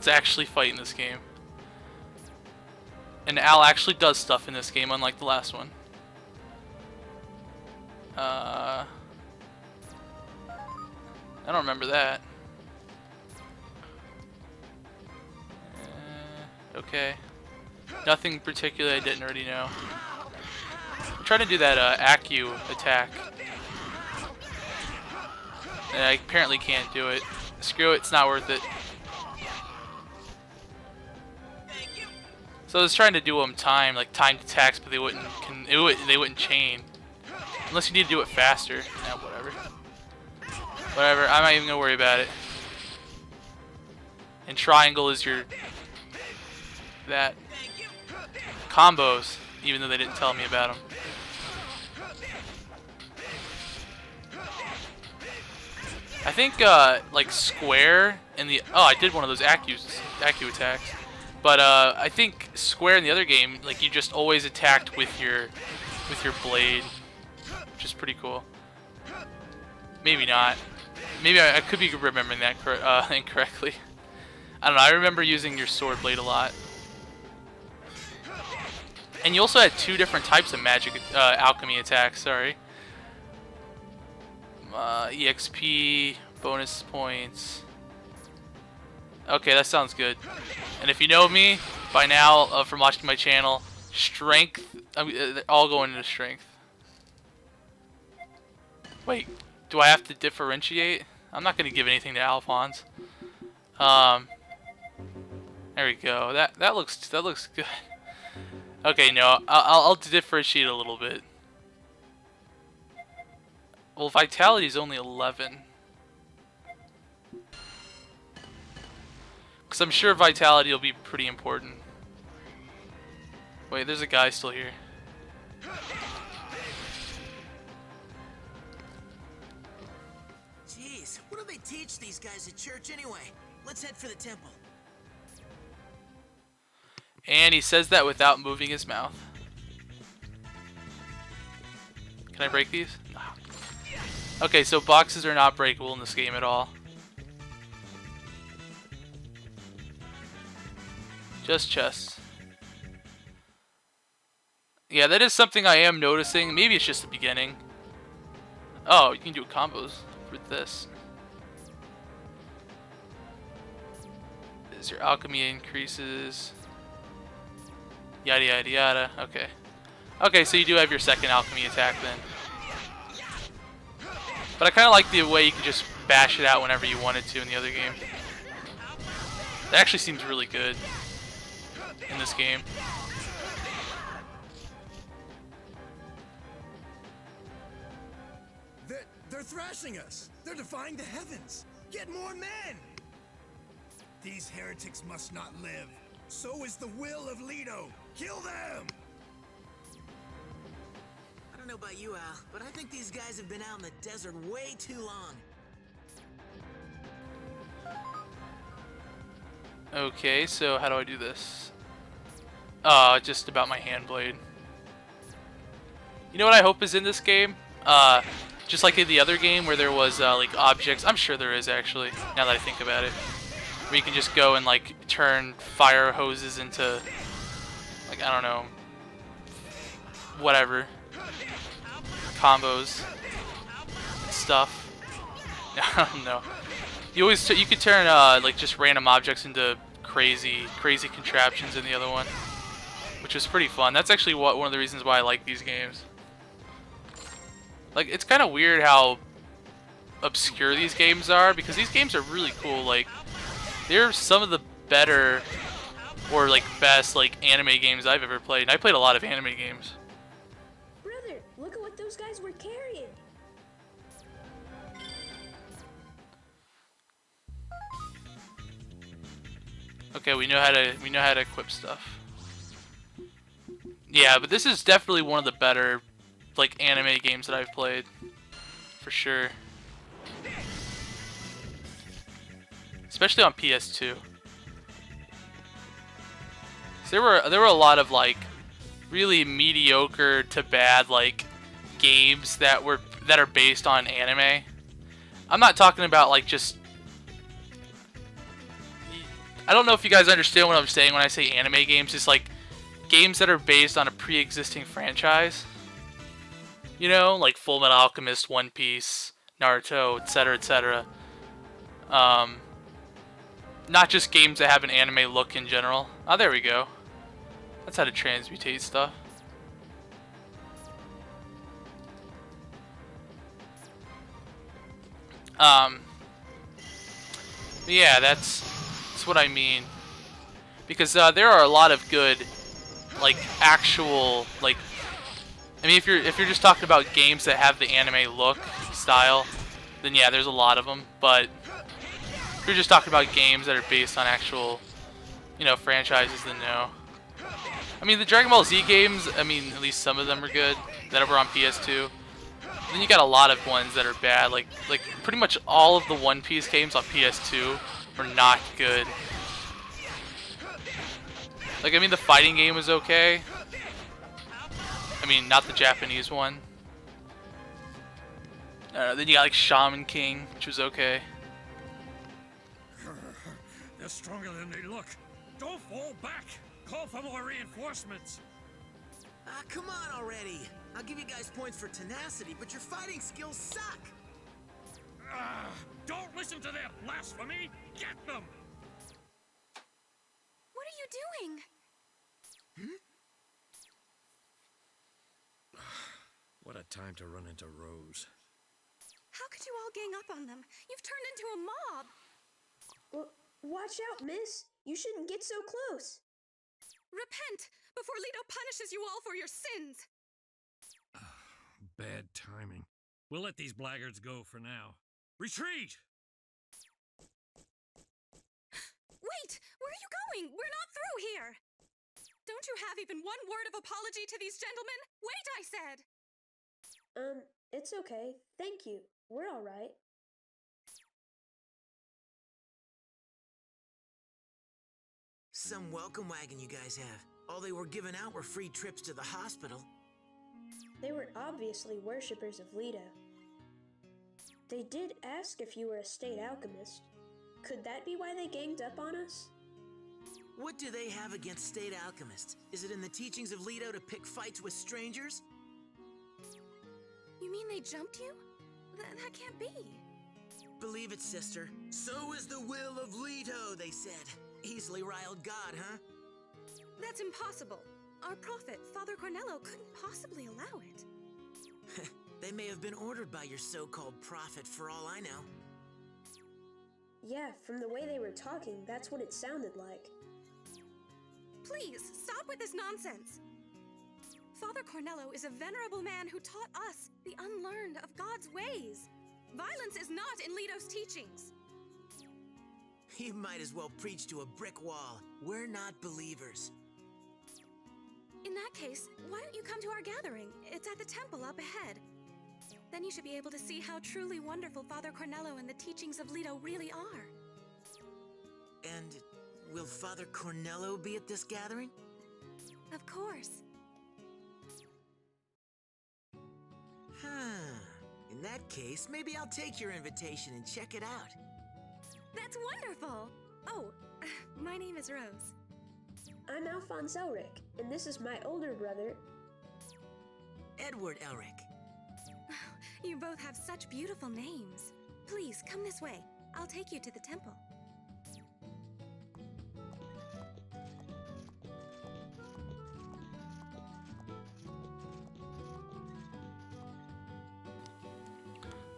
to actually fight in this game. And Al actually does stuff in this game, unlike the last one. I don't remember that. Okay. Nothing particular I didn't already know. I'm trying to do that Acu attack. And I apparently can't do it. Screw it, it's not worth it. So I was trying to do them timed attacks, but they wouldn't chain. Unless you need to do it faster. Yeah, whatever. Whatever, I'm not even gonna worry about it. And triangle is your combos, even though they didn't tell me about them. I think like square in the I did one of those Acu attacks, but I think square in the other game, like you just always attacked with your blade, which is pretty cool. Maybe not. Maybe I could be remembering that incorrectly. I don't know. I remember using your sword blade a lot. And you also had two different types of magic alchemy attacks. Sorry. EXP bonus points. Okay, that sounds good. And if you know me by now from watching my channel, strength. They're all going into strength. Wait, do I have to differentiate? I'm not going to give anything to Alphonse. There we go. That looks good. Okay, no, I'll differentiate a little bit. Well, vitality is only 11. Because I'm sure vitality will be pretty important. Wait, there's a guy still here. Jeez, what do they teach these guys at church anyway? Let's head for the temple. And he says that without moving his mouth. Can I break these? No. Okay, so boxes are not breakable in this game at all. Just chests. Yeah, that is something I am noticing. Maybe it's just the beginning. Oh, you can do combos with this. As your alchemy increases. Yada yada yada. Okay. Okay, so you do have your second alchemy attack then. But I kind of like the way you can just bash it out whenever you wanted to in the other game. That actually seems really good in this game. They're thrashing us. They're defying the heavens. Get more men. These heretics must not live. So is the will of Leto. Kill them! I don't know about you, Al, but I think these guys have been out in the desert way too long. Okay, so how do I do this? Oh, just about my hand blade. You know what I hope is in this game? Just like in the other game where there was like objects. I'm sure there is actually, now that I think about it. Where you can just go and like turn fire hoses into, like, I don't know, whatever, combos and stuff. I don't know. You could turn like just random objects into crazy contraptions in the other one, which was pretty fun. That's actually one of the reasons why I like these games. Like, it's kind of weird how obscure these games are, because these games are really cool. Like, they're some of the better or like best like anime games I've ever played. And I played a lot of anime games. Brother, look at what those guys were carrying. Okay, we know how to equip stuff. Yeah, but this is definitely one of the better like anime games that I've played, for sure. Especially on PS2. So there were a lot of like really mediocre to bad like games that are based on anime. I'm not talking about like just I don't know if you guys understand what I'm saying when I say anime games. It's like games that are based on a pre-existing franchise. You know, like Full Metal Alchemist, One Piece, Naruto, etc., etc. Not just games that have an anime look in general. Oh, there we go. That's how to transmutate stuff. Yeah, that's what I mean. Because there are a lot of good, like, actual, like, I mean, if you're just talking about games that have the anime look style, then yeah, there's a lot of them. But if you're just talking about games that are based on actual, you know, franchises, then no. I mean, the Dragon Ball Z games, I mean, at least some of them are good that were on PS2. Then you got a lot of ones that are bad. Like pretty much all of the One Piece games on PS2 were not good. Like, I mean, the fighting game was okay. I mean, not the Japanese one. Then you got like Shaman King, which was okay. They're stronger than they look. Don't fall back. Call for more reinforcements. Ah, come on already. I'll give you guys points for tenacity, but your fighting skills suck. Don't listen to their blasphemy. Get them. What are you doing? What a time to run into Rose. How could you all gang up on them? You've turned into a mob. Well, watch out, miss. You shouldn't get so close. Repent before Leto punishes you all for your sins. Bad timing. We'll let these blackguards go for now. Retreat! Wait! Where are you going? We're not through here! Don't you have even one word of apology to these gentlemen? Wait, I said! It's okay. Thank you. We're all right. Some welcome wagon you guys have. All they were giving out were free trips to the hospital. They were obviously worshippers of Leto. They did ask if you were a state alchemist. Could that be why they ganged up on us? What do they have against state alchemists? Is it in the teachings of Leto to pick fights with strangers? You mean they jumped you? That can't be. Believe it, sister. So is the will of Leto, they said. Easily riled God, huh? That's impossible. Our prophet, Father Cornello, couldn't possibly allow it. They may have been ordered by your so-called prophet for all I know. Yeah, from the way they were talking, that's what it sounded like. Please, stop with this nonsense. Father Cornello is a venerable man who taught us, the unlearned, of God's ways. Violence is not in Leto's teachings. You might as well preach to a brick wall. We're not believers. In that case, why don't you come to our gathering? It's at the temple up ahead. Then you should be able to see how truly wonderful Father Cornello and the teachings of Leto really are. And will Father Cornello be at this gathering? Of course. In that case, maybe I'll take your invitation and check it out. That's wonderful! Oh, my name is Rose. I'm Alphonse Elric, and this is my older brother. Edward Elric. You both have such beautiful names. Please, come this way. I'll take you to the temple.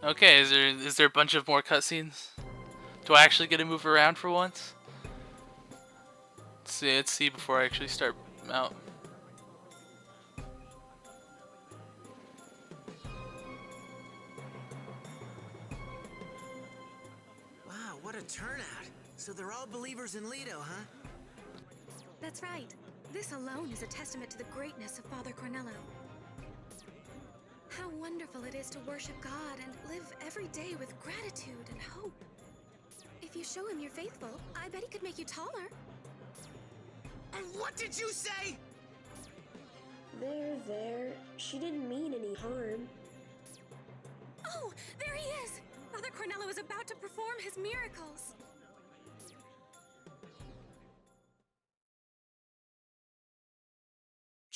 Okay, is there a bunch of more cutscenes? Do I actually get to move around for once? Let's see before I actually start out. Wow, what a turnout. So they're all believers in Leto, huh? That's right. This alone is a testament to the greatness of Father Cornello. How wonderful it is to worship God and live every day with gratitude and hope. If you show him you're faithful, I bet he could make you taller. And what did you say? There. She didn't mean any harm. Oh, there he is! Father Cornello is about to perform his miracles.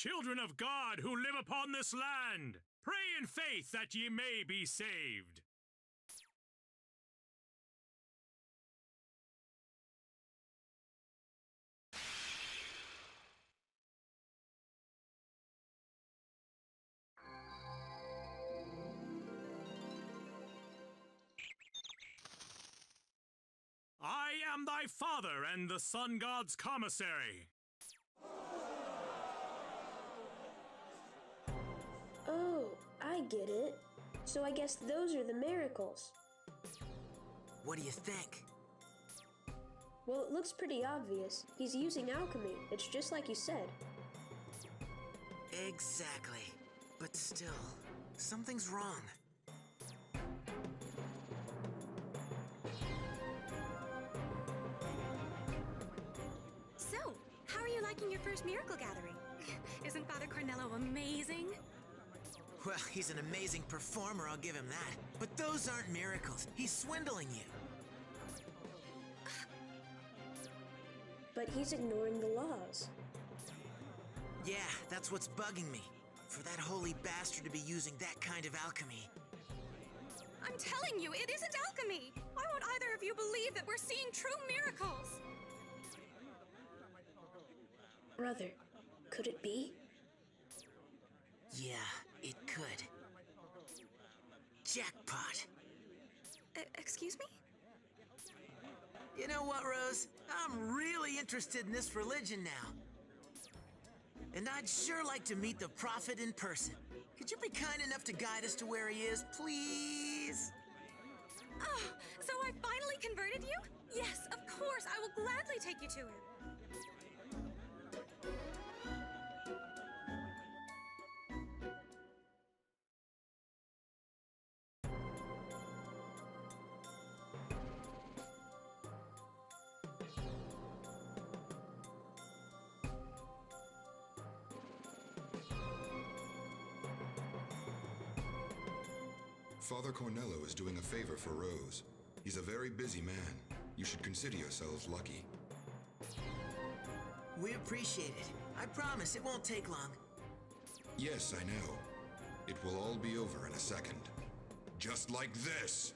children of God who live upon this land, pray in faith that ye may be saved. I am thy father and the sun god's commissary. Oh, I get it. So I guess those are the miracles. What do you think? Well, it looks pretty obvious. He's using alchemy. It's just like you said. Exactly. But still, something's wrong. So, how are you liking your first miracle gathering? Isn't Father Cornello amazing? Well, he's an amazing performer, I'll give him that. But those aren't miracles. He's swindling you. But he's ignoring the laws. Yeah, that's what's bugging me. For that holy bastard to be using that kind of alchemy. I'm telling you, it isn't alchemy! Why won't either of you believe that we're seeing true miracles? Brother, could it be? Yeah, it could. Jackpot. Excuse me? You know what, Rose? I'm really interested in this religion now. And I'd sure like to meet the prophet in person. Could you be kind enough to guide us to where he is, please? Oh, so I finally converted you? Yes, of course, I will gladly take you to him. Father Cornello is doing a favor for Rose. He's a very busy man. You should consider yourselves lucky. We appreciate it. I promise it won't take long. Yes, I know. It will all be over in a second. Just like this!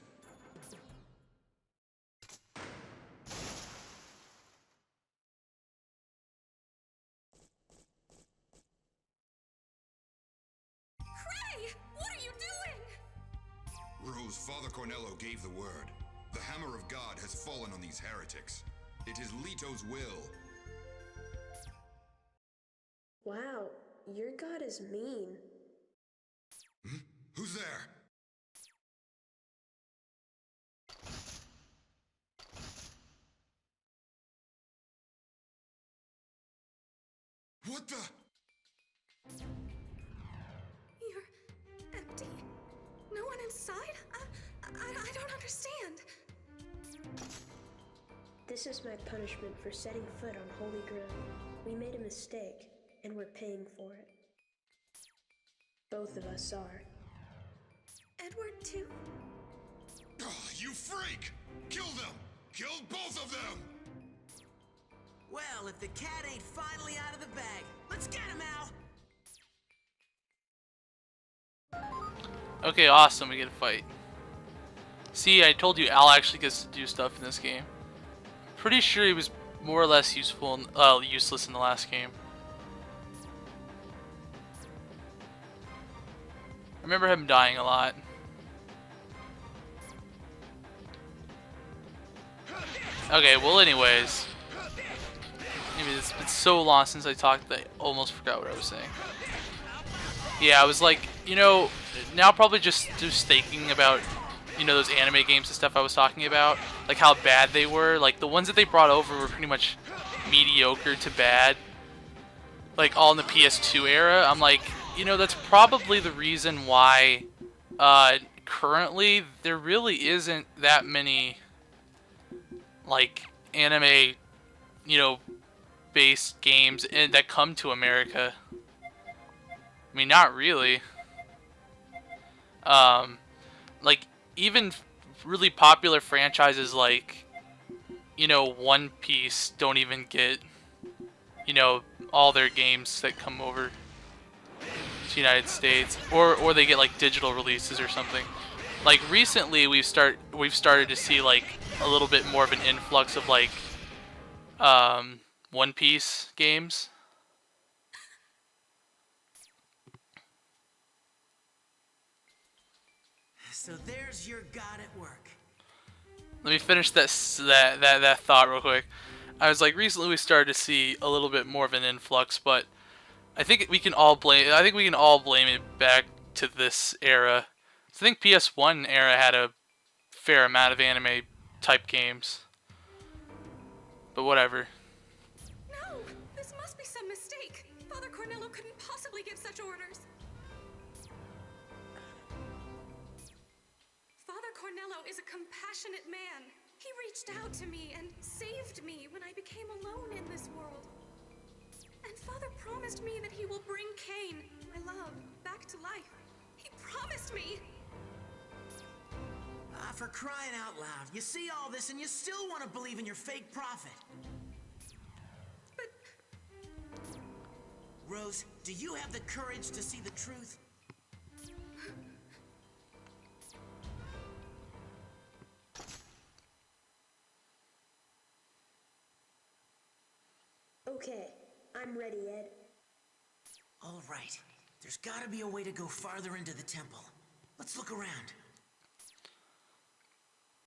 Cray! What are you doing? Rose, Father Cornello gave the word. The hammer of God has fallen on these heretics. It is Leto's will. Wow, your god is mean. Who's there? What the? You're empty. No one inside? I don't understand. This is my punishment for setting foot on holy ground. We made a mistake, and we're paying for it. Both of us are. Edward, too? Oh, you freak! Kill them! Kill both of them! Well, if the cat ain't finally out of the bag, let's get him, Al! Okay, awesome. We get a fight. See, I told you Al actually gets to do stuff in this game. Pretty sure he was more or less useful, useless in the last game. I remember him dying a lot. Okay, well, anyways. Maybe it's been so long since I talked that I almost forgot what I was saying. Yeah, I was like, you know, now probably just thinking about, you know, those anime games and stuff I was talking about, like how bad they were. Like the ones that they brought over were pretty much mediocre to bad, like all in the PS2 era. I'm like, you know, that's probably the reason why currently there really isn't that many like anime, you know, based games that come to America. I mean, not really. Like even really popular franchises like, you know, One Piece don't even get, you know, all their games that come over to the United States, or they get like digital releases or something. Like recently, we've started to see like a little bit more of an influx of like One Piece games. So there's your god at work. Let me finish that thought real quick. I was like, recently we started to see a little bit more of an influx, but I think we can all blame it back to this era. So I think PS1 era had a fair amount of anime type games, but whatever. No! This must be some mistake. Father Cornello couldn't possibly give such orders. Father Cornello is a compassionate man. He reached out to me and saved me when I became alone in this world. And Father promised me that he will bring Cain, my love, back to life. He promised me! For crying out loud. You see all this and you still want to believe in your fake prophet. But... Rose, do you have the courage to see the truth? Okay, I'm ready, Ed. All right. There's gotta be a way to go farther into the temple. Let's look around.